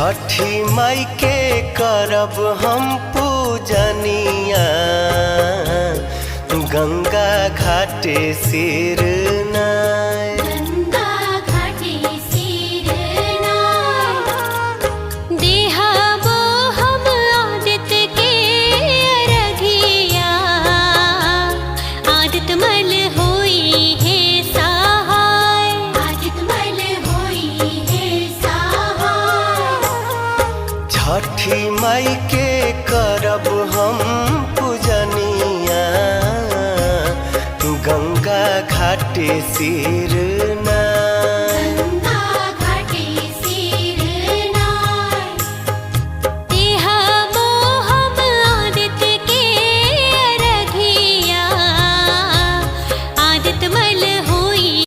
छठी माई के करब हम पूजनिया, गंगा घाटे सिर नाय। गंगा घाटे सिर नाय। देहबो हम आदित्य के अरघिया, आदित्य मल होई है सहाय। आदित्य मल होई है सहाय। छठी माई के करब हम पूजनिया, गंगा घाटे सिर